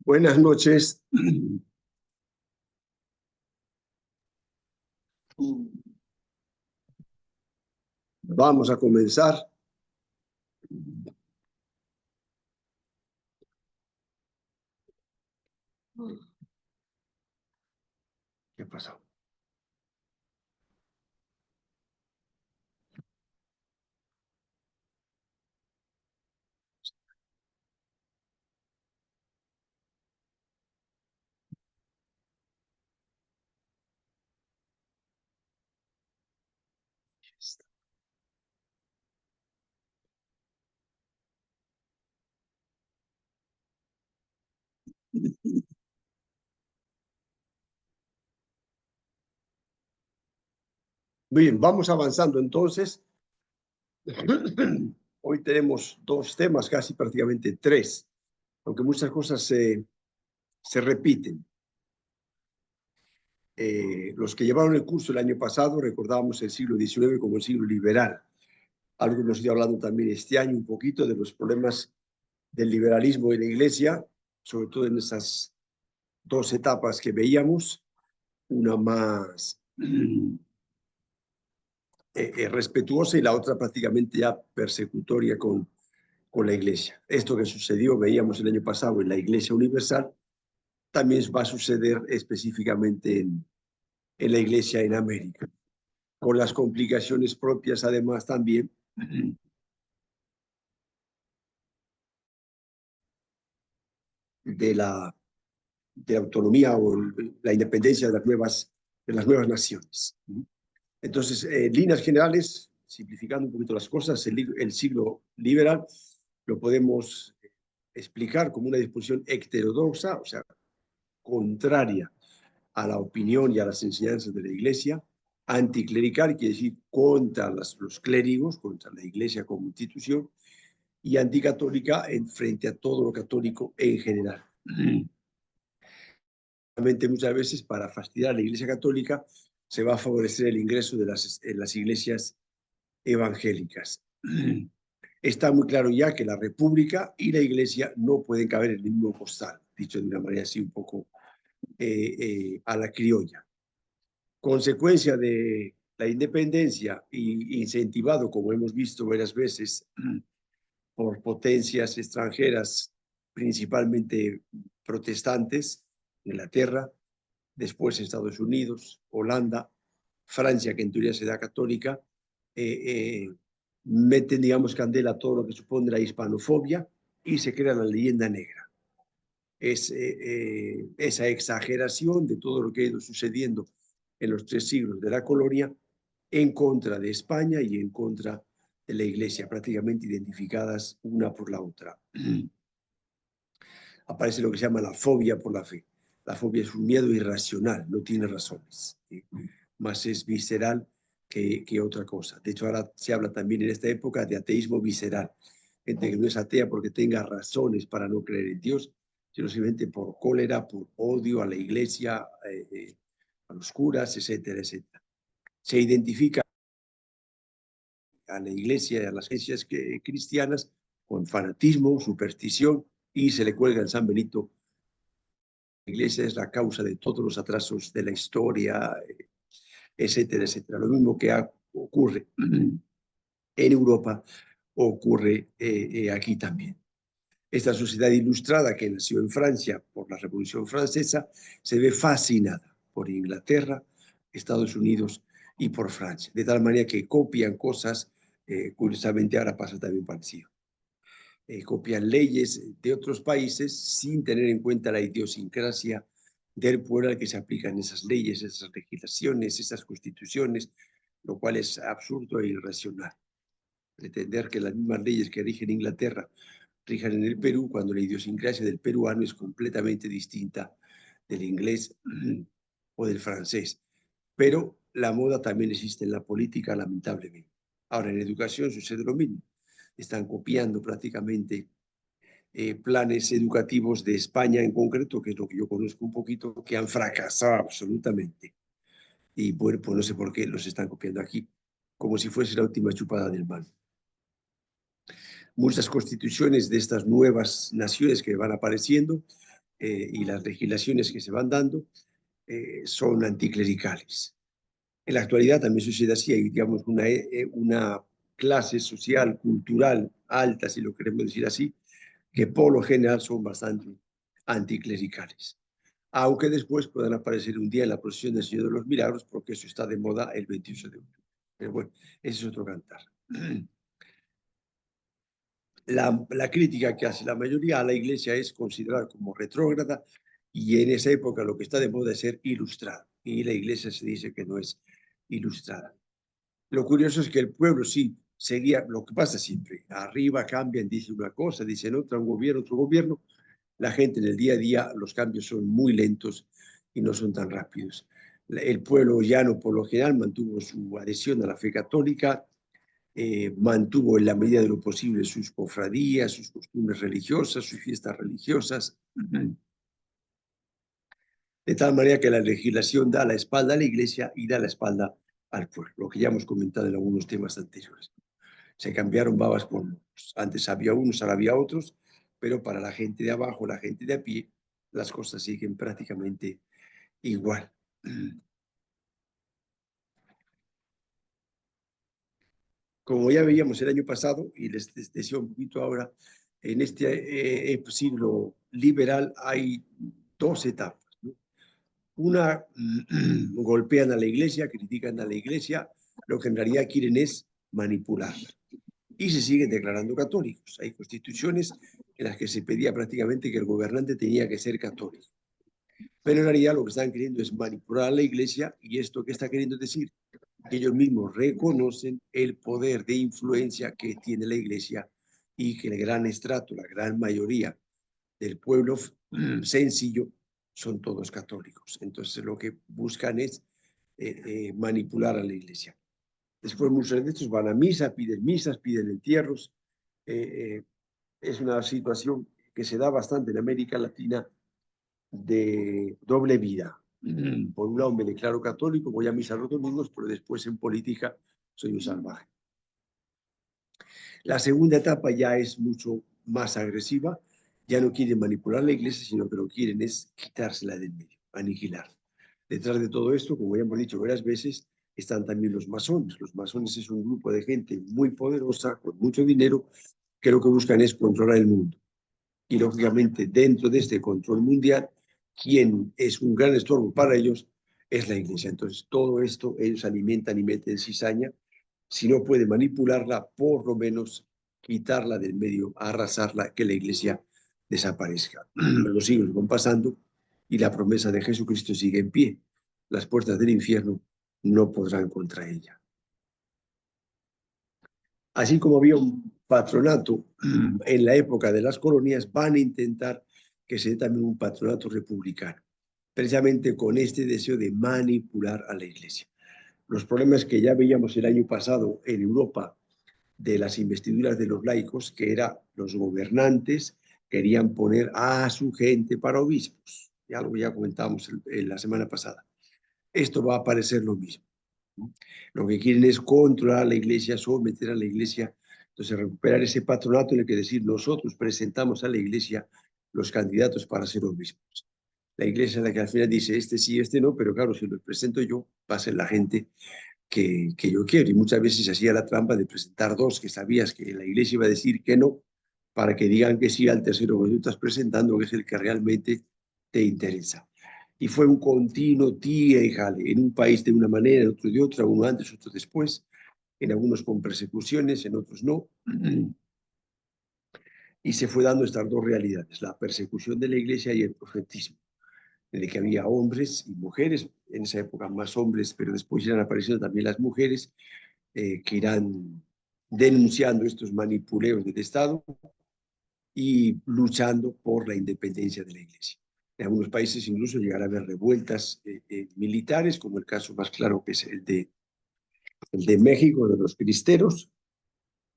Buenas noches. Vamos a comenzar. ¿Qué pasó? Bien, vamos avanzando entonces. Hoy tenemos dos temas, casi prácticamente tres, aunque muchas cosas se repiten. Los que llevaron el curso el año pasado recordábamos el siglo XIX como el siglo liberal. Algo que nos estoy hablando también este año un poquito de los problemas del liberalismo en la Iglesia, sobre todo en esas dos etapas que veíamos, una más respetuosa y la otra prácticamente ya persecutoria con la Iglesia. Esto que sucedió, veíamos el año pasado en la Iglesia Universal, también va a suceder específicamente en la Iglesia en América, con las complicaciones propias además también de la autonomía o la independencia de las nuevas naciones. Entonces, en líneas generales, simplificando un poquito las cosas, el siglo liberal lo podemos explicar como una disposición heterodoxa, o sea, contraria a la opinión y a las enseñanzas de la Iglesia, anticlerical, quiere decir contra los clérigos, contra la Iglesia como institución, y anticatólica frente a todo lo católico en general. Muchas veces para fastidiar a la Iglesia católica se va a favorecer el ingreso de las iglesias evangélicas. Está muy claro ya que la República y la Iglesia no pueden caber en el mismo costal, dicho de una manera así un poco a la criolla. Consecuencia de la independencia y incentivado, como hemos visto varias veces, por potencias extranjeras, principalmente protestantes, Inglaterra, después Estados Unidos, Holanda, Francia, que en teoría se da católica, meten, digamos, candela a todo lo que supone la hispanofobia y se crea la leyenda negra. Es esa exageración de todo lo que ha ido sucediendo en los 3 siglos de la colonia en contra de España y en contra de la Iglesia, prácticamente identificadas una por la otra. Aparece lo que se llama la fobia por la fe. La fobia es un miedo irracional, no tiene razones, ¿sí? Más es visceral que otra cosa. De hecho, ahora se habla también en esta época de ateísmo visceral. Gente que no es atea porque tenga razones para no creer en Dios, sino simplemente por cólera, por odio a la Iglesia, a los curas, etcétera, etcétera. Se identifica a la Iglesia y a las iglesias cristianas con fanatismo, superstición, y se le cuelga en San Benito. La Iglesia es la causa de todos los atrasos de la historia, etcétera, etcétera. Lo mismo que ocurre en Europa, ocurre aquí también. Esta sociedad ilustrada que nació en Francia por la Revolución Francesa se ve fascinada por Inglaterra, Estados Unidos y por Francia, de tal manera que copian cosas, curiosamente ahora pasa también parecido. Copian leyes de otros países sin tener en cuenta la idiosincrasia del pueblo al que se aplican esas leyes, esas legislaciones, esas constituciones, lo cual es absurdo e irracional. Pretender que las mismas leyes que rigen Inglaterra rijan en el Perú, cuando la idiosincrasia del peruano es completamente distinta del inglés o del francés. Pero la moda también existe en la política, lamentablemente. Ahora, en educación sucede lo mismo. Están copiando prácticamente planes educativos de España en concreto, que es lo que yo conozco un poquito, que han fracasado absolutamente. Y bueno, pues no sé por qué los están copiando aquí, como si fuese la última chupada del mal. Muchas constituciones de estas nuevas naciones que van apareciendo y las legislaciones que se van dando son anticlericales. En la actualidad también sucede así, hay, digamos, una clase social, cultural alta, si lo queremos decir así, que por lo general son bastante anticlericales. Aunque después puedan aparecer un día en la procesión del Señor de los Milagros, porque eso está de moda el 28 de octubre. Pero bueno, ese es otro cantar. La crítica que hace la mayoría a la iglesia es considerada como retrógrada y en esa época lo que está de moda es ser ilustrada y la iglesia se dice que no es ilustrada. Lo curioso es que el pueblo sí seguía, lo que pasa siempre, arriba cambian, dicen una cosa, dicen otra, un gobierno, otro gobierno. La gente en el día a día, los cambios son muy lentos y no son tan rápidos. El pueblo llano por lo general mantuvo su adhesión a la fe católica, mantuvo en la medida de lo posible sus cofradías, sus costumbres religiosas, sus fiestas religiosas, de tal manera que la legislación da la espalda a la iglesia y da la espalda al pueblo, lo que ya hemos comentado en algunos temas anteriores. Se cambiaron babas por moros. Antes había unos, ahora había otros, pero para la gente de abajo, la gente de a pie, las cosas siguen prácticamente igual. Como ya veíamos el año pasado, y les decía un poquito ahora, en este siglo liberal hay dos etapas, ¿no? Una, golpean a la iglesia, critican a la iglesia, lo que en realidad quieren es manipularla. Y se siguen declarando católicos. Hay constituciones en las que se pedía prácticamente que el gobernante tenía que ser católico. Pero en realidad lo que están queriendo es manipular a la iglesia, y esto que está queriendo decir que ellos mismos reconocen el poder de influencia que tiene la iglesia y que el gran estrato, la gran mayoría del pueblo sencillo son todos católicos. Entonces lo que buscan es manipular a la iglesia. Después muchos de estos van a misa, piden misas, piden entierros. Es una situación que se da bastante en América Latina de doble vida. Por un lado me declaro católico, voy a misa los domingos, pero después en política soy un salvaje. La segunda etapa ya es mucho más agresiva, ya no quieren manipular la iglesia, sino que lo que quieren es quitársela del medio, aniquilar. Detrás de todo esto, como ya hemos dicho varias veces, están también los masones. Los masones es un grupo de gente muy poderosa, con mucho dinero, que lo que buscan es controlar el mundo. Y lógicamente, dentro de este control mundial, quien es un gran estorbo para ellos es la iglesia. Entonces, todo esto ellos alimentan y meten cizaña. Si no puede manipularla, por lo menos quitarla del medio, arrasarla, que la iglesia desaparezca. Los siglos van pasando y la promesa de Jesucristo sigue en pie. Las puertas del infierno no podrán contra ella. Así como había un patronato en la época de las colonias, van a intentar que se dé también un patronato republicano, precisamente con este deseo de manipular a la iglesia. Los problemas que ya veíamos el año pasado en Europa de las investiduras de los laicos, que era los gobernantes querían poner a su gente para obispos. Ya lo ya comentábamos la semana pasada. Esto va a parecer lo mismo. Lo que quieren es controlar a la iglesia, someter a la iglesia. Entonces, recuperar ese patronato en el que decir, nosotros presentamos a la iglesia los candidatos para ser obispos. La iglesia es la que al final dice, este sí, este no, pero claro, si los presento yo, va a ser la gente que yo quiero. Y muchas veces se hacía la trampa de presentar dos que sabías que la iglesia iba a decir que no, para que digan que sí al tercero que tú estás presentando, que es el que realmente te interesa. Y fue un continuo tira y jale, en un país de una manera, en otro de otra, uno antes, otro después, en algunos con persecuciones, en otros no. Y se fue dando estas dos realidades, la persecución de la iglesia y el profetismo, en el que había hombres y mujeres, en esa época más hombres, pero después irán apareciendo también las mujeres, que irán denunciando estos manipuleos del Estado y luchando por la independencia de la iglesia. En algunos países incluso llegará a haber revueltas militares, como el caso más claro que es el de México, de los cristeros,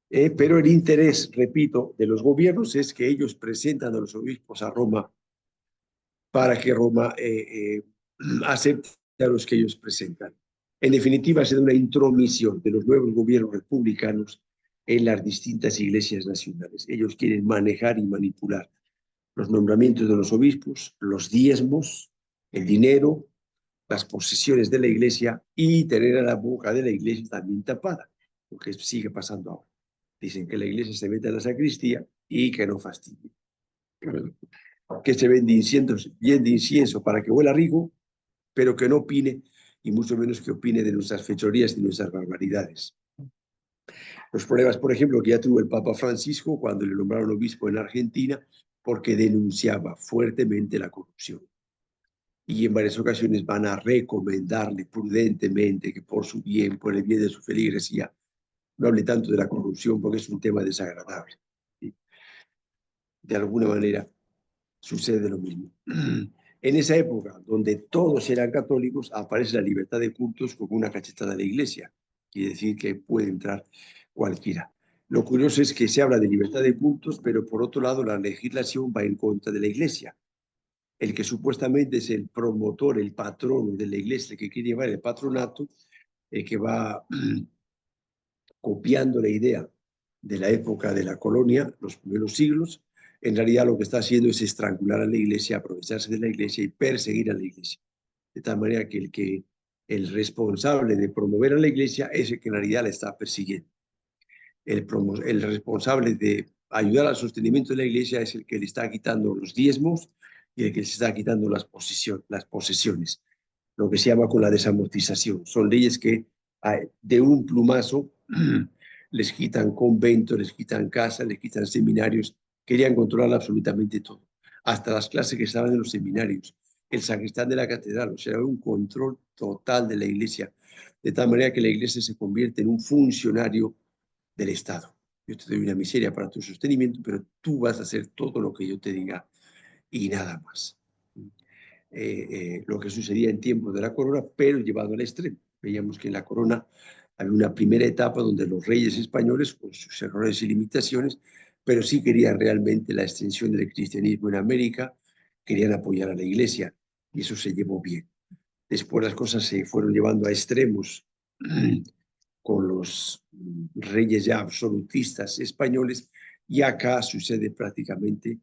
pero el interés, repito, de los gobiernos es que ellos presentan a los obispos a Roma para que Roma acepte a los que ellos presentan. En definitiva, se da una intromisión de los nuevos gobiernos republicanos en las distintas iglesias nacionales. Ellos quieren manejar y manipular los nombramientos de los obispos, los diezmos, el dinero, las posesiones de la iglesia y tener a la boca de la iglesia también tapada, porque esto sigue pasando ahora. Dicen que la iglesia se mete en la sacristía y que no fastidie. Que se vende incienso, bien de incienso para que huela rico, pero que no opine, y mucho menos que opine de nuestras fechorías y nuestras barbaridades. Los problemas, por ejemplo, que ya tuvo el Papa Francisco cuando le nombraron obispo en Argentina, porque denunciaba fuertemente la corrupción. Y en varias ocasiones van a recomendarle prudentemente que por su bien, por el bien de su feligresía, no hable tanto de la corrupción porque es un tema desagradable. ¿Sí? De alguna manera sucede lo mismo. En esa época, donde todos eran católicos, aparece la libertad de cultos como una cachetada de la iglesia. Quiere decir que puede entrar cualquiera. Lo curioso es que se habla de libertad de cultos, pero por otro lado la legislación va en contra de la iglesia. El que supuestamente es el promotor, el patrono de la iglesia, el que quiere llevar el patronato, el que va copiando la idea de la época de la colonia, los primeros siglos, en realidad lo que está haciendo es estrangular a la iglesia, aprovecharse de la iglesia y perseguir a la iglesia. De tal manera que el responsable de promover a la iglesia es el que en realidad la está persiguiendo. El responsable de ayudar al sostenimiento de la iglesia es el que le está quitando los diezmos y el que se está quitando las posesiones, lo que se llama con la desamortización. Son leyes que de un plumazo les quitan conventos, les quitan casas, les quitan seminarios, querían controlar absolutamente todo, hasta las clases que estaban en los seminarios, el sacristán de la catedral, o sea, un control total de la iglesia, de tal manera que la iglesia se convierte en un funcionario del Estado. Yo te doy una miseria para tu sostenimiento, pero tú vas a hacer todo lo que yo te diga y nada más. Lo que sucedía en tiempos de la corona, pero llevado al extremo. Veíamos que en la corona había una primera etapa donde los reyes españoles, con sus errores y limitaciones, pero sí querían realmente la extensión del cristianismo en América, querían apoyar a la iglesia, y eso se llevó bien. Después las cosas se fueron llevando a extremos con los reyes ya absolutistas españoles, y acá sucede prácticamente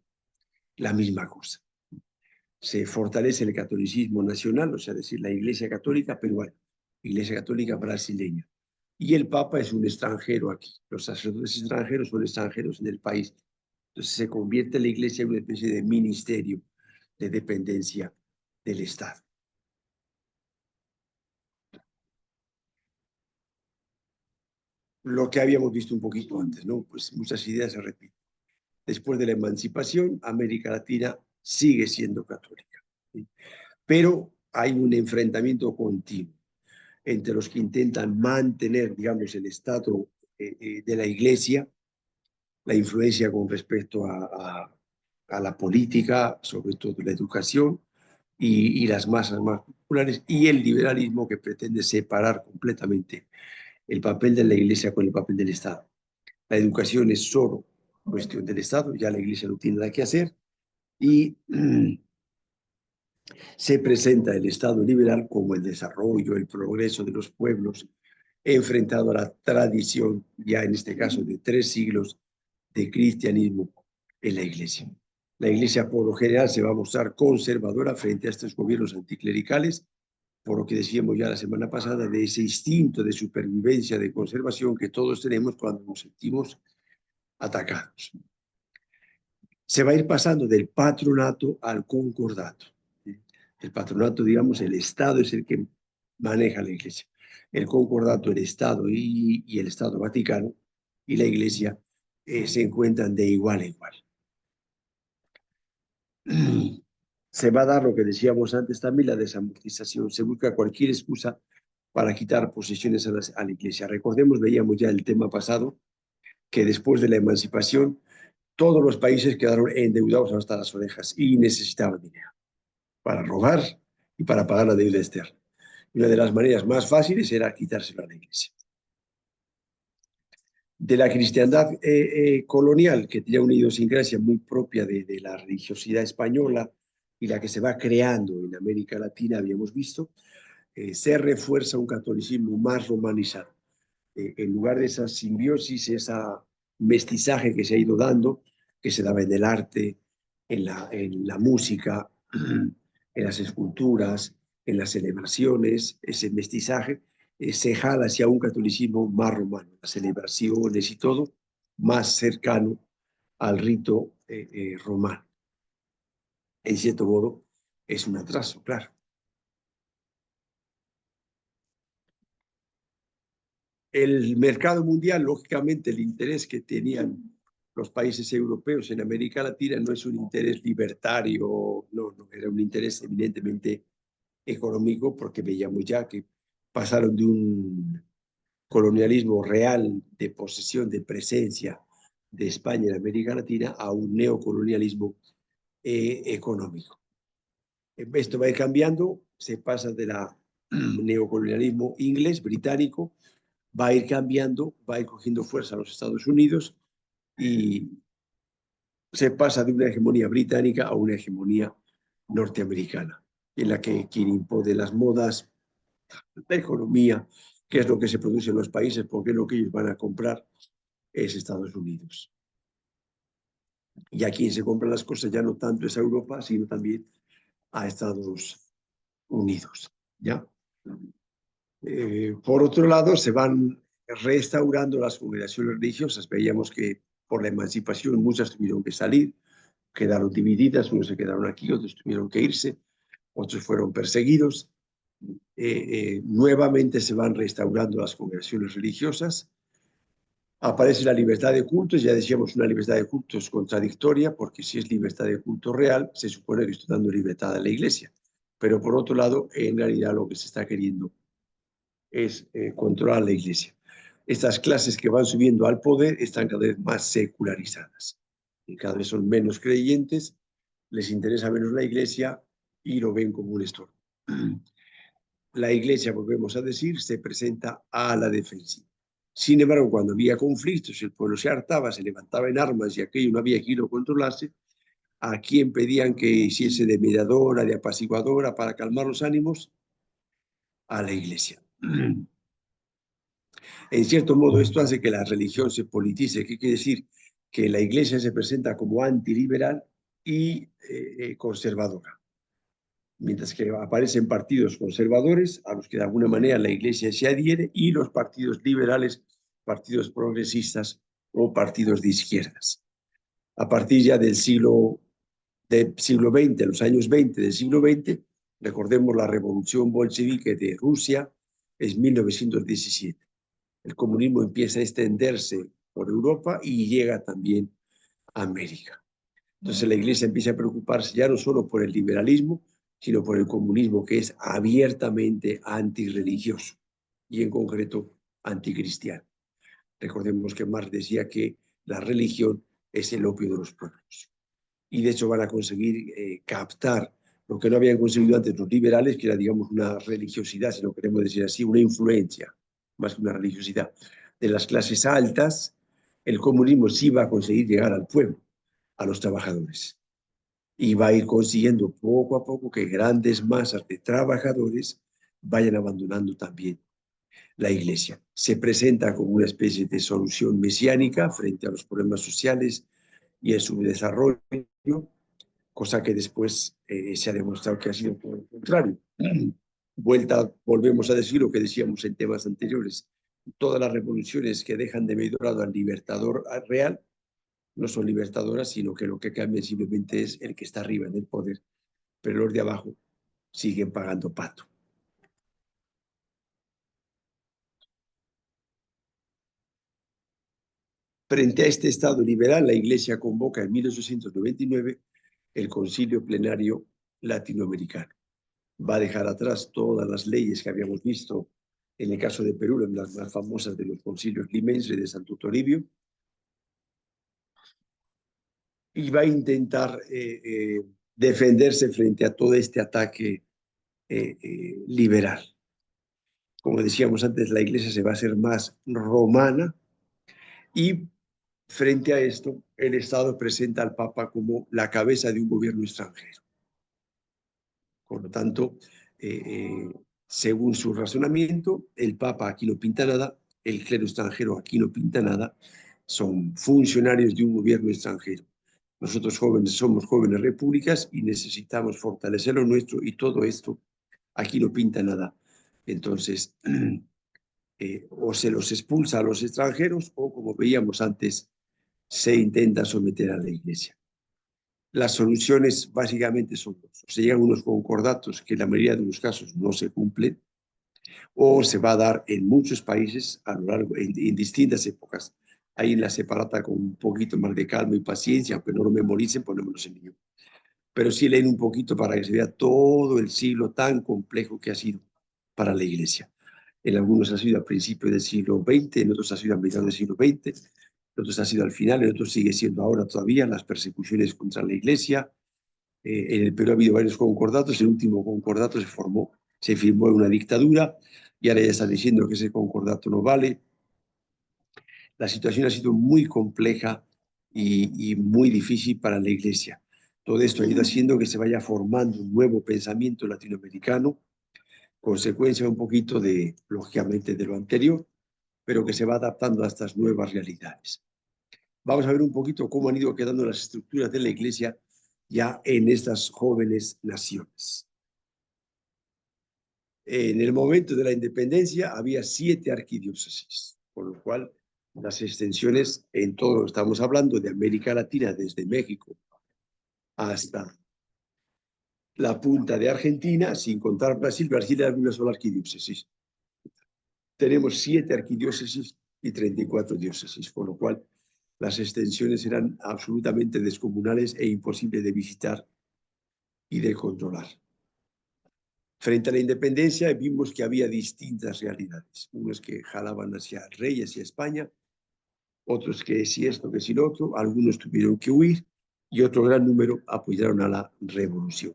la misma cosa. Se fortalece el catolicismo nacional, o sea, decir, la Iglesia Católica peruana, Iglesia Católica brasileña. Y el Papa es un extranjero aquí. Los sacerdotes extranjeros son extranjeros en el país. Entonces se convierte la Iglesia en una especie de ministerio de dependencia del Estado. Lo que habíamos visto un poquito antes, ¿no? Pues muchas ideas se repiten. Después de la emancipación, América Latina sigue siendo católica, ¿sí? Pero hay un enfrentamiento continuo entre los que intentan mantener, digamos, el estado de la iglesia, la influencia con respecto a la política, sobre todo la educación, y las masas más populares, y el liberalismo que pretende separar completamente el papel de la iglesia con el papel del Estado. La educación es solo cuestión del Estado, ya la iglesia no tiene nada que hacer, y se presenta el Estado liberal como el desarrollo, el progreso de los pueblos, enfrentado a la tradición, ya en este caso de 3 siglos de cristianismo en la iglesia. La iglesia por lo general se va a mostrar conservadora frente a estos gobiernos anticlericales, por lo que decíamos ya la semana pasada, de ese instinto de supervivencia, de conservación que todos tenemos cuando nos sentimos atacados. Se va a ir pasando del patronato al concordato. El patronato, digamos, el Estado es el que maneja la iglesia. El concordato, el Estado y el Estado Vaticano y la iglesia se encuentran de igual a igual. Se va a dar lo que decíamos antes también, la desamortización. Se busca cualquier excusa para quitar posesiones a la iglesia. Recordemos, veíamos ya el tema pasado, que después de la emancipación, todos los países quedaron endeudados hasta las orejas y necesitaban dinero para robar y para pagar la deuda externa. Y una de las maneras más fáciles era quitárselo a la iglesia. De la cristiandad colonial, que tenía una idiosincrasia muy propia de la religiosidad española y la que se va creando en América Latina, habíamos visto, se refuerza un catolicismo más romanizado. en lugar de esa simbiosis, esa mestizaje que se ha ido dando, que se daba en el arte, en la música, en las esculturas, en las celebraciones, ese mestizaje, se jala hacia un catolicismo más romano, las celebraciones y todo, más cercano al rito romano. En cierto modo, es un atraso, claro. El mercado mundial, lógicamente, el interés que tenían los países europeos en América Latina no es un interés libertario, no, era un interés eminentemente económico, porque veíamos ya que pasaron de un colonialismo real de posesión, de presencia de España en América Latina a un neocolonialismo económico. Esto va a ir cambiando, se pasa de la neocolonialismo inglés, británico, va a ir cambiando, va a ir cogiendo fuerza a los Estados Unidos y se pasa de una hegemonía británica a una hegemonía norteamericana, en la que quien impone las modas, la economía, qué es lo que se produce en los países, porque lo que ellos van a comprar es Estados Unidos. Y a quien se compran las cosas ya no tanto es a Europa, sino también a Estados Unidos. ¿Ya? Por otro lado, se van restaurando las congregaciones religiosas. Veíamos que por la emancipación muchas tuvieron que salir, quedaron divididas, unos se quedaron aquí, otros tuvieron que irse, otros fueron perseguidos. Nuevamente se van restaurando las congregaciones religiosas. Aparece la libertad de cultos, ya decíamos, una libertad de cultos contradictoria, porque si es libertad de culto real, se supone que estoy dando libertad a la iglesia. Pero por otro lado, en realidad lo que se está queriendo es controlar la iglesia. Estas clases que van subiendo al poder están cada vez más secularizadas. Y cada vez son menos creyentes, les interesa menos la iglesia y lo ven como un estorbo. La iglesia, volvemos a decir, se presenta a la defensiva. Sin embargo, cuando había conflictos, el pueblo se hartaba, se levantaba en armas y aquello no había quien lo controlase, ¿a quién pedían que hiciese de mediadora, de apaciguadora para calmar los ánimos? A la iglesia. En cierto modo, esto hace que la religión se politice. ¿Qué quiere decir? Que la iglesia se presenta como antiliberal y conservadora. Mientras que aparecen partidos conservadores a los que de alguna manera la iglesia se adhiere y los partidos liberales, partidos progresistas o partidos de izquierdas. A partir ya del siglo XX, los años 20 del siglo XX, recordemos la revolución bolchevique de Rusia, es 1917. El comunismo empieza a extenderse por Europa y llega también a América. Entonces la iglesia empieza a preocuparse ya no solo por el liberalismo, sino por el comunismo, que es abiertamente antirreligioso y en concreto anticristiano. Recordemos que Marx decía que la religión es el opio de los pueblos. Y de hecho van a conseguir captar lo que no habían conseguido antes los liberales, que era, digamos, una religiosidad, si lo queremos decir así, una influencia, más que una religiosidad, de las clases altas. El comunismo sí va a conseguir llegar al pueblo, a los trabajadores. Y va a ir consiguiendo poco a poco que grandes masas de trabajadores vayan abandonando también la iglesia. Se presenta como una especie de solución mesiánica frente a los problemas sociales y en su desarrollo, cosa que después se ha demostrado que ha sido por el contrario. Volvemos a decir lo que decíamos en temas anteriores. Todas las revoluciones que dejan de medio lado al libertador real no son libertadoras, sino que lo que cambia simplemente es el que está arriba en el poder, pero los de abajo siguen pagando pato. Frente a este Estado liberal, la Iglesia convoca en 1899 el Concilio Plenario Latinoamericano. Va a dejar atrás todas las leyes que habíamos visto en el caso de Perú, las más famosas de los concilios limenses de Santo Toribio, y va a intentar defenderse frente a todo este ataque liberal. Como decíamos antes, la iglesia se va a hacer más romana y frente a esto, el Estado presenta al Papa como la cabeza de un gobierno extranjero. Por lo tanto, según su razonamiento, el Papa aquí no pinta nada, el clero extranjero aquí no pinta nada, son funcionarios de un gobierno extranjero. Nosotros jóvenes somos jóvenes repúblicas y necesitamos fortalecer lo nuestro y todo esto aquí no pinta nada. Entonces, o se los expulsa a los extranjeros o, como veíamos antes, se intenta someter a la Iglesia. Las soluciones básicamente son dos. O se llegan unos concordatos que en la mayoría de los casos no se cumplen, o se va a dar en muchos países a lo largo, en distintas épocas. Ahí en la separata con un poquito más de calma y paciencia, aunque no lo memoricen, ponémoslo en ello. Pero sí leen un poquito para que se vea todo el siglo tan complejo que ha sido para la Iglesia. En algunos ha sido a principios del siglo XX, en otros ha sido a mediados del siglo XX, en otros ha sido al final, en otros sigue siendo ahora todavía las persecuciones contra la Iglesia. En el Perú ha habido varios concordatos, el último concordato se firmó en una dictadura y ahora ya están diciendo que ese concordato no vale. La situación ha sido muy compleja y muy difícil para la Iglesia. Todo esto ha ido haciendo que se vaya formando un nuevo pensamiento latinoamericano, consecuencia un poquito de, lógicamente, de lo anterior, pero que se va adaptando a estas nuevas realidades. Vamos a ver un poquito cómo han ido quedando las estructuras de la Iglesia ya en estas jóvenes naciones. En el momento de la independencia había 7 arquidiócesis, por lo cual las extensiones en todo lo que estamos hablando de América Latina, desde México hasta la punta de Argentina, sin contar Brasil, Brasil era una sola arquidiócesis. Tenemos 7 arquidiócesis y 34 diócesis, por lo cual las extensiones eran absolutamente descomunales e imposibles de visitar y de controlar. Frente a la independencia vimos que había distintas realidades, unos que jalaban hacia el rey, hacia España, otros que si esto, que si lo otro, algunos tuvieron que huir y otro gran número apoyaron a la revolución.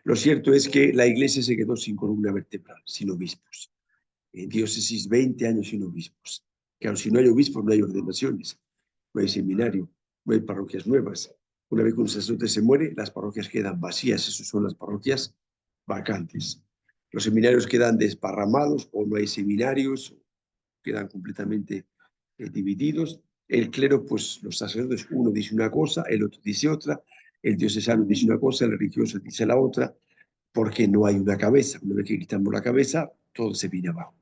Lo cierto es que la Iglesia se quedó sin columna vertebral, sin obispos. En diócesis 20 años sin obispos. Claro, si no hay obispos no hay ordenaciones, no hay seminario, no hay parroquias nuevas. Una vez que un sacerdote se muere, las parroquias quedan vacías, esas son las parroquias vacantes. Los seminarios quedan desparramados o no hay seminarios, quedan completamente divididos. El clero, pues los sacerdotes, uno dice una cosa, el otro dice otra, el diocesano dice una cosa, el religioso dice la otra, porque no hay una cabeza. Una vez que quitamos la cabeza, todo se viene abajo.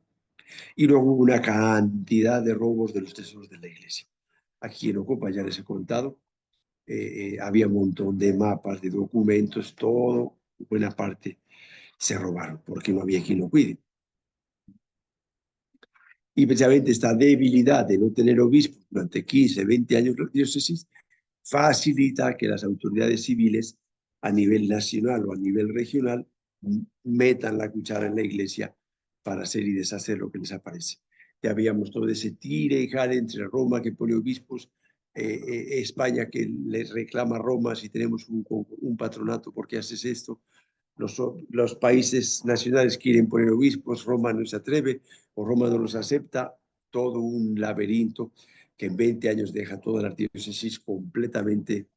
Y luego hubo una cantidad de robos de los tesoros de la iglesia. Aquí en Ocopa ya les he contado, había un montón de mapas, de documentos, todo, buena parte se robaron, porque no había quien lo cuide. Y precisamente esta debilidad de no tener obispos durante 15, 20 años la diócesis facilita que las autoridades civiles a nivel nacional o a nivel regional metan la cuchara en la iglesia para hacer y deshacer lo que les aparece. Ya habíamos todo ese tire y jale entre Roma que pone obispos, España que les reclama a Roma si tenemos un patronato, ¿por qué haces esto? Los países nacionales quieren poner obispos, Roma no se atreve o Roma no los acepta, todo un laberinto que en 20 años deja todas las diócesis completamente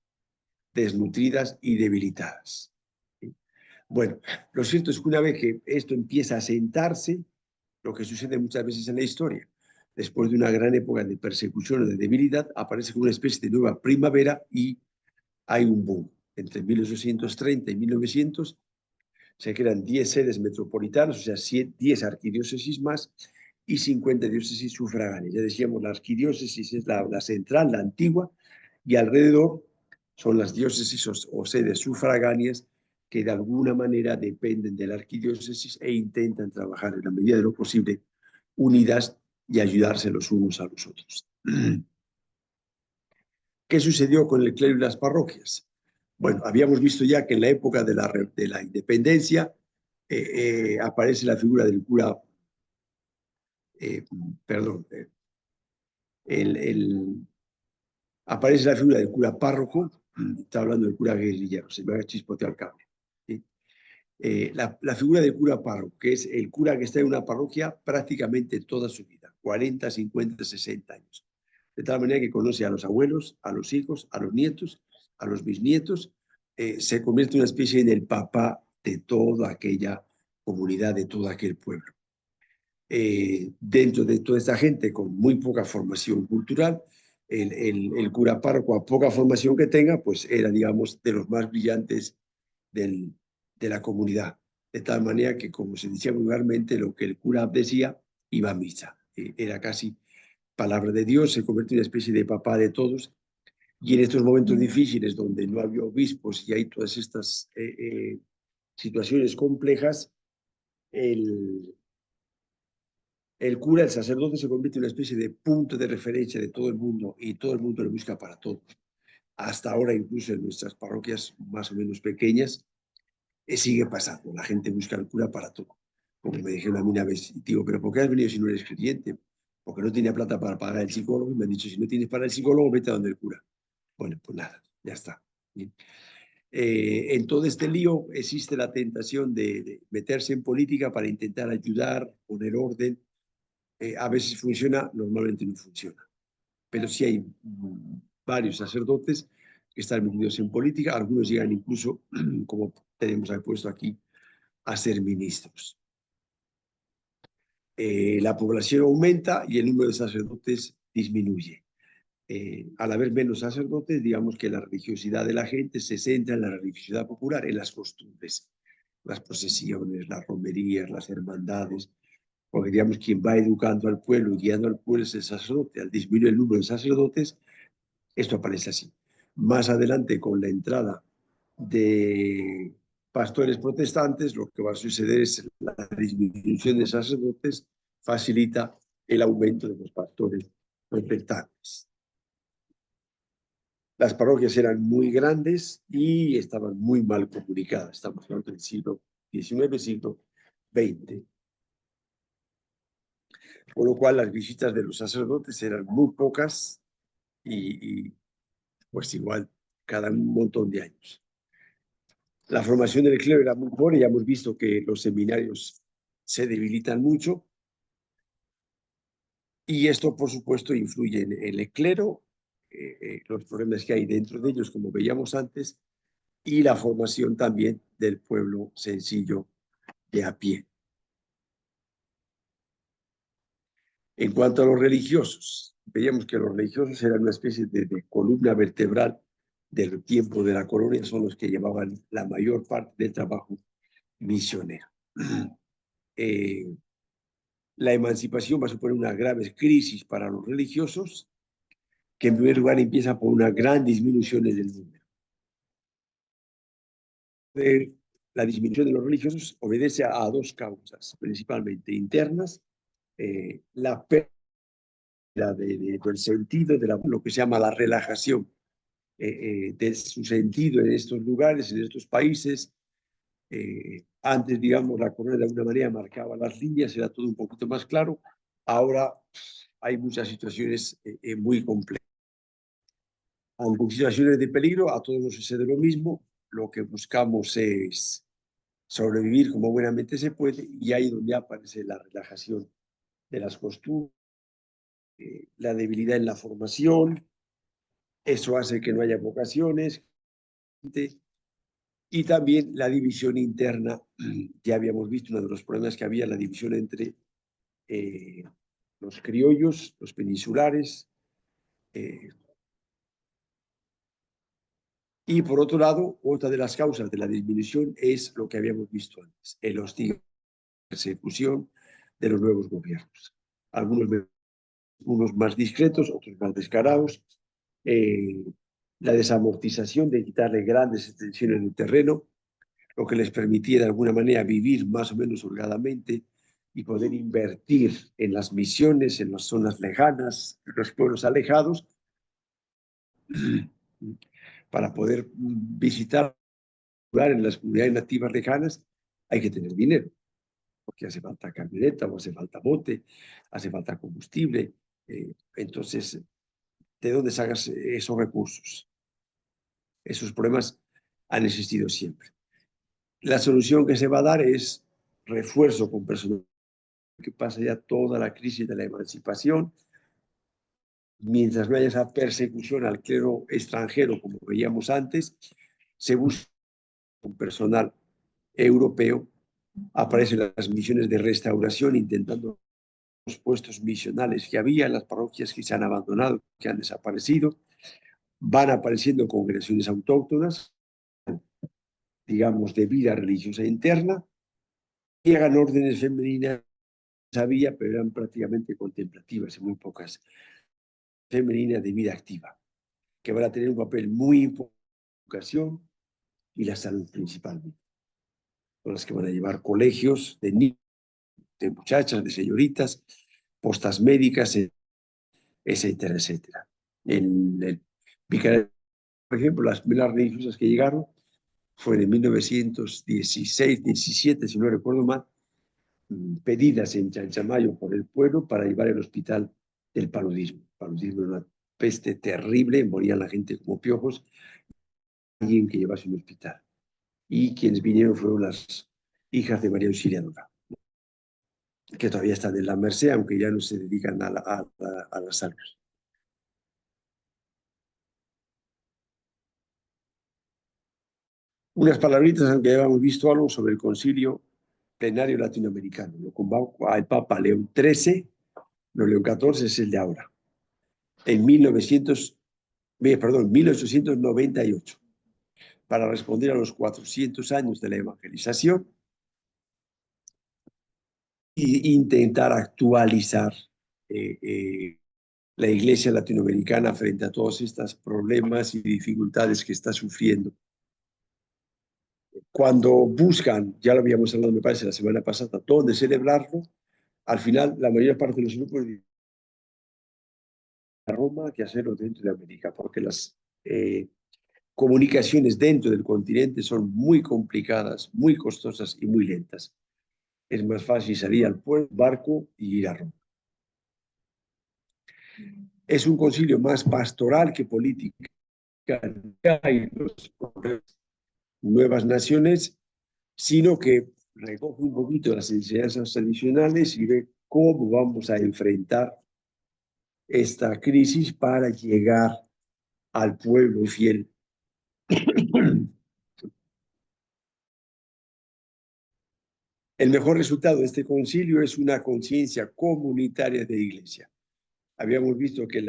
desnutridas y debilitadas. Bueno, lo cierto es que una vez que esto empieza a sentarse, lo que sucede muchas veces en la historia, después de una gran época de persecución o de debilidad, aparece como una especie de nueva primavera y hay un boom. Entre 1830 y 1900 se crean 10 sedes metropolitanas, o sea, 10 arquidiócesis más y 50 diócesis sufragáneas. Ya decíamos, la arquidiócesis es la central, la antigua, y alrededor son las diócesis o sedes sufragáneas que de alguna manera dependen de la arquidiócesis e intentan trabajar en la medida de lo posible unidas y ayudarse los unos a los otros. ¿Qué sucedió con el clero y las parroquias? Bueno, habíamos visto ya que en la época de la independencia aparece la figura del cura, perdón, aparece la figura del cura párroco, está hablando del cura guerrillero, se me ha chispoteado el cable. ¿Sí? La figura del cura párroco, que es el cura que está en una parroquia prácticamente toda su vida, 40, 50, 60 años. De tal manera que conoce a los abuelos, a los hijos, a los nietos, a los bisnietos, se convierte en una especie en el papá de toda aquella comunidad, de todo aquel pueblo. dentro de toda esta gente con muy poca formación cultural, el cura párroco, a poca formación que tenga, pues era, digamos, de los más brillantes de la comunidad. De tal manera que, como se decía vulgarmente, lo que el cura decía iba a misa. Era casi palabra de Dios, se convirtió en una especie de papá de todos. Y en estos momentos difíciles, donde no había obispos y hay todas estas situaciones complejas, el cura, el sacerdote, se convierte en una especie de punto de referencia de todo el mundo y todo el mundo lo busca para todo. Hasta ahora, incluso en nuestras parroquias más o menos pequeñas, sigue pasando. La gente busca al cura para todo. Como me dijeron a mí una vez, digo, ¿pero por qué has venido si no eres creyente? Porque no tenía plata para pagar el psicólogo. Y me han dicho, si no tienes para el psicólogo, vete a donde el cura. Bueno, pues nada, ya está. Bien. En todo este lío existe la tentación de meterse en política para intentar ayudar, poner orden. A veces funciona, normalmente no funciona. Pero sí hay varios sacerdotes que están metidos en política, algunos llegan incluso, como tenemos puesto aquí, a ser ministros. La población aumenta y el número de sacerdotes disminuye. Al haber menos sacerdotes, digamos que la religiosidad de la gente se centra en la religiosidad popular, en las costumbres, las procesiones, las romerías, las hermandades, porque digamos quien va educando al pueblo y guiando al pueblo es el sacerdote. Al disminuir el número de sacerdotes, esto aparece así. Más adelante, con la entrada de pastores protestantes, lo que va a suceder es la disminución de sacerdotes facilita el aumento de los pastores protestantes. Las parroquias eran muy grandes y estaban muy mal comunicadas. Estamos hablando del siglo XIX, siglo XX. Con lo cual las visitas de los sacerdotes eran muy pocas y pues igual cada un montón de años. La formación del clero era muy pobre, ya hemos visto que los seminarios se debilitan mucho y esto, por supuesto, influye en el clero, los problemas que hay dentro de ellos, como veíamos antes, y la formación también del pueblo sencillo de a pie. En cuanto a los religiosos, veíamos que los religiosos eran una especie de columna vertebral del tiempo de la colonia, son los que llevaban la mayor parte del trabajo misionero. La emancipación va a suponer una grave crisis para los religiosos, que en primer lugar empieza por una gran disminución del número. La disminución de los religiosos obedece a dos causas, principalmente internas, la pérdida del sentido, lo que se llama la relajación de su sentido en estos lugares, en estos países. Antes, digamos, la corona de alguna manera marcaba las líneas, era todo un poquito más claro. Ahora hay muchas situaciones muy complejas. Ante situaciones de peligro, a todos nos sucede lo mismo. Lo que buscamos es sobrevivir como buenamente se puede y ahí donde aparece la relajación de las costumbres, la debilidad en la formación, eso hace que no haya vocaciones y también la división interna. Ya habíamos visto uno de los problemas que había, la división entre los criollos, los peninsulares, y por otro lado, otra de las causas de la disminución es lo que habíamos visto antes, el hostigamiento, la persecución de los nuevos gobiernos. Unos más discretos, otros más descarados, la desamortización de quitarle grandes extensiones de terreno, lo que les permitía de alguna manera vivir más o menos holgadamente y poder invertir en las misiones, en las zonas lejanas, en los pueblos alejados, para poder visitar en las comunidades nativas lejanas, hay que tener dinero, porque hace falta camioneta o hace falta bote, hace falta combustible. Entonces, ¿de dónde sacas esos recursos? Esos problemas han existido siempre. La solución que se va a dar es refuerzo con personal que pasa ya toda la crisis de la emancipación. Mientras no haya esa persecución al clero extranjero, como veíamos antes, se busca un personal europeo, aparecen las misiones de restauración intentando los puestos misionales que había, las parroquias que se han abandonado, que han desaparecido, van apareciendo congregaciones autóctonas, digamos, de vida religiosa interna, llegan órdenes femeninas, había, pero eran prácticamente contemplativas y muy pocas femeninas de vida activa, que van a tener un papel muy importante en la educación y la salud principalmente. Son las que van a llevar colegios de niños, de muchachas, de señoritas, postas médicas, etcétera, etcétera. El vicariato, por ejemplo, las primeras religiosas que llegaron fue en 1916, 17, si no recuerdo mal, pedidas en Chanchamayo por el pueblo para llevar el hospital del paludismo. El paludismo era una peste terrible, morían la gente como piojos, alguien que llevase un hospital. Y quienes vinieron fueron las hijas de María Auxiliadora, que todavía están en la Merced, aunque ya no se dedican a la salud. Unas palabritas, aunque ya hemos visto algo sobre el concilio plenario latinoamericano. Lo convocó al Papa León XIII, no León XIV es el de ahora, en 1898, para responder a los 400 años de la evangelización e intentar actualizar la Iglesia latinoamericana frente a todos estos problemas y dificultades que está sufriendo. Cuando buscan, ya lo habíamos hablado, me parece, la semana pasada, dónde celebrarlo, al final la mayor parte de los grupos de Roma que hacerlo dentro de América, porque las comunicaciones dentro del continente son muy complicadas, muy costosas y muy lentas. Es más fácil salir al puerto, barco y ir a Roma. Es un concilio más pastoral que político. Hay nuevas naciones, sino que recoge un poquito las enseñanzas tradicionales y ve cómo vamos a enfrentar esta crisis para llegar al pueblo fiel. El mejor resultado de este concilio es una conciencia comunitaria de iglesia. Habíamos visto que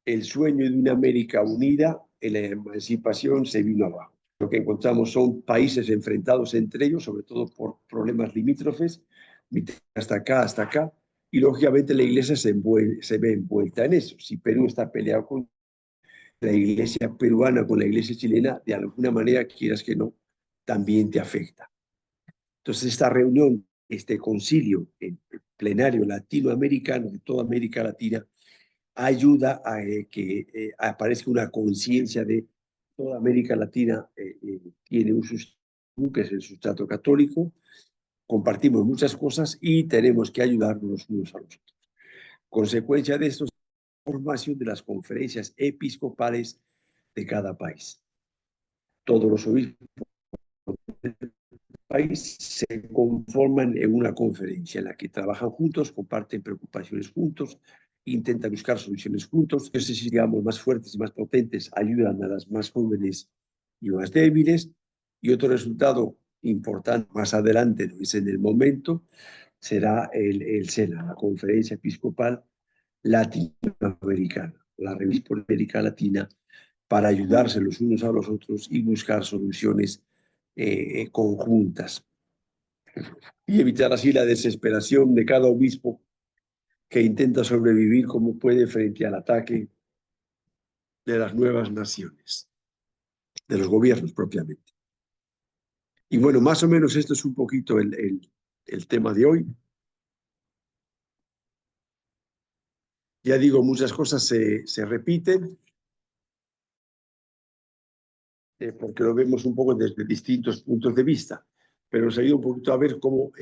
el sueño de una América unida en la emancipación se vino abajo. Lo que encontramos son países enfrentados entre ellos, sobre todo por problemas limítrofes, hasta acá, y lógicamente la iglesia se ve envuelta en eso. Si Perú está peleado con la iglesia peruana, con la iglesia chilena, de alguna manera, quieras que no, también te afecta. Entonces, esta reunión, este concilio plenario latinoamericano de toda América Latina, ayuda a que aparezca una conciencia de toda América Latina tiene un sustrato, que es el sustrato católico, compartimos muchas cosas y tenemos que ayudarnos unos a los otros. Consecuencia de esto es la formación de las conferencias episcopales de cada país. Todos los obispos país se conforman en una conferencia en la que trabajan juntos, comparten preocupaciones juntos, intentan buscar soluciones juntos. Entonces, digamos, más fuertes y más potentes ayudan a las más jóvenes y más débiles. Y otro resultado importante más adelante, no es en el momento, será el SELA, la Conferencia Episcopal Latinoamericana, la revista por América Latina, para ayudarse los unos a los otros y buscar soluciones conjuntas y evitar así la desesperación de cada obispo que intenta sobrevivir como puede frente al ataque de las nuevas naciones, de los gobiernos propiamente. Y bueno, más o menos esto es un poquito el tema de hoy. Ya digo, muchas cosas se repiten porque lo vemos un poco desde distintos puntos de vista, pero nos ayuda un poquito a ver cómo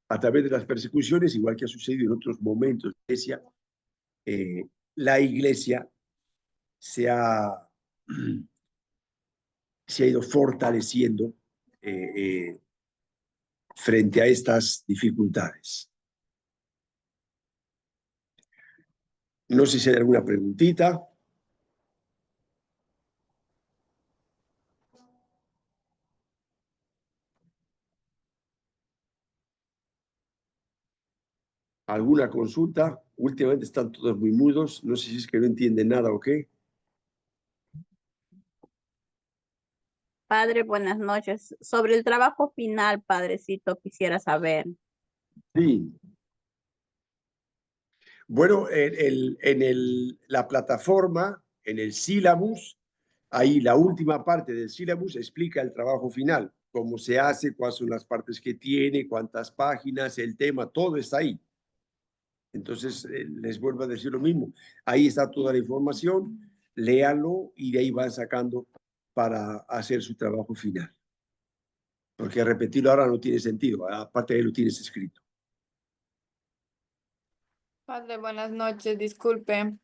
a través de las persecuciones, igual que ha sucedido en otros momentos la iglesia se ha, se ha ido fortaleciendo frente a estas dificultades. No sé si hay alguna preguntita. ¿Alguna consulta? Últimamente están todos muy mudos. No sé si es que no entienden nada o qué. Padre, buenas noches. Sobre el trabajo final, padrecito, quisiera saber. Sí. Bueno, la plataforma, en el sílabus, ahí la última parte del sílabus explica el trabajo final, cómo se hace, cuáles son las partes que tiene, cuántas páginas, el tema, todo está ahí. Entonces, les vuelvo a decir lo mismo. Ahí está toda la información, léanlo y de ahí van sacando para hacer su trabajo final. Porque repetirlo ahora no tiene sentido, aparte de lo tienes escrito. Padre, buenas noches, disculpe.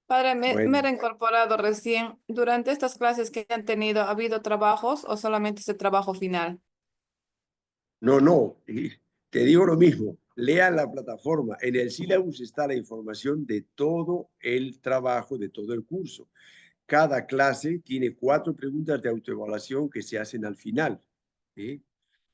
Padre, me he Bueno, reincorporado recién. Durante estas clases que han tenido, ¿ha habido trabajos o solamente ese trabajo final? no, te digo lo mismo. Lean la plataforma. En el sílabus está la información de todo el trabajo, de todo el curso. Cada clase tiene 4 preguntas de autoevaluación que se hacen al final. ¿Sí?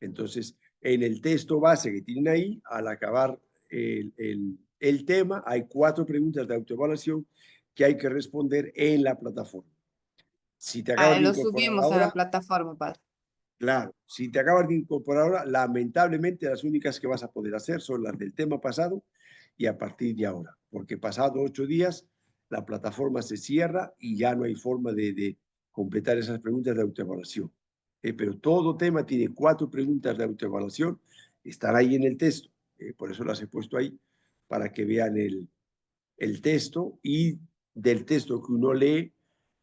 Entonces, en el texto base que tienen ahí, al acabar el tema, hay 4 preguntas de autoevaluación que hay que responder en la plataforma. Si te acabas Ah, de lo incorporar subimos a la ahora, plataforma, padre. claro, si te acabas de incorporar ahora, lamentablemente las únicas que vas a poder hacer son las del tema pasado y a partir de ahora, porque pasado 8 días la plataforma se cierra y ya no hay forma de completar esas preguntas de autoevaluación. Pero todo tema tiene 4 preguntas de autoevaluación, están ahí en el texto, por eso las he puesto ahí, para que vean el texto y del texto que uno lee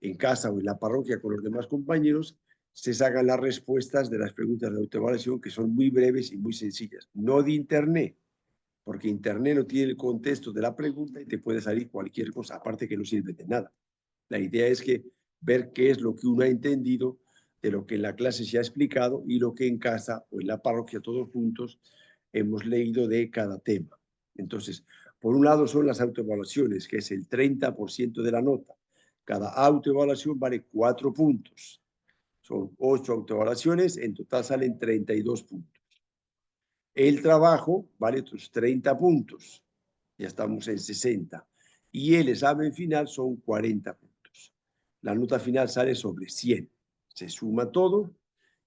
en casa o en la parroquia con los demás compañeros, se sacan las respuestas de las preguntas de autoevaluación que son muy breves y muy sencillas. No de Internet, porque Internet no tiene el contexto de la pregunta y te puede salir cualquier cosa, aparte que no sirve de nada. La idea es que ver qué es lo que uno ha entendido de lo que en la clase se ha explicado y lo que en casa o en la parroquia todos juntos hemos leído de cada tema. Entonces, por un lado son las autoevaluaciones, que es el 30% de la nota. Cada autoevaluación vale 4 puntos. Son 8 autoevaluaciones, en total salen 32 puntos. El trabajo vale otros 30 puntos. Ya estamos en 60. Y el examen final son 40 puntos. La nota final sale sobre 100. Se suma todo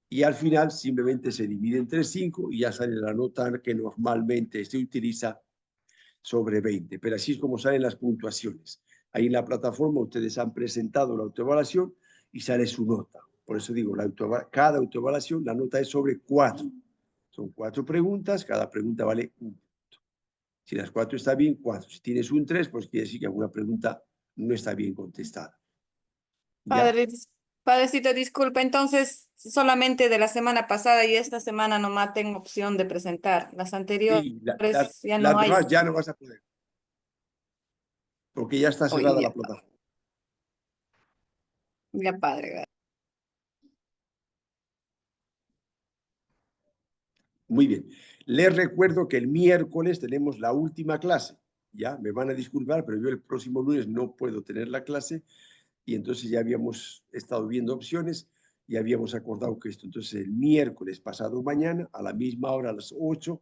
y al final simplemente se divide entre 5 y ya sale la nota que normalmente se utiliza sobre 20. Pero así es como salen las puntuaciones. Ahí en la plataforma ustedes han presentado la autoevaluación y sale su nota. Por eso digo, cada autoevaluación, la nota es sobre 4. Son 4 preguntas, cada pregunta vale 1 punto. Si las 4 están bien, 4. Si tienes un 3, pues quiere decir que alguna pregunta no está bien contestada. ¿Ya? Padre, padrecito, disculpe, entonces solamente de la semana pasada y esta semana nomás tengo opción de presentar. Las anteriores Sí, ya no las hay demás ya no opción. vas a poder, porque ya está Oye, cerrada la plataforma. ya, padre. Muy bien. Les recuerdo que el miércoles tenemos la última clase. Ya, me van a disculpar, pero yo el próximo lunes no puedo tener la clase y entonces ya habíamos estado viendo opciones y habíamos acordado que esto. Entonces el miércoles pasado mañana, a la misma hora, a las 8,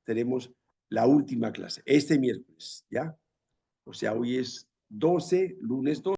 tenemos la última clase. Este miércoles, ¿ya? O sea, hoy es 12, lunes 12.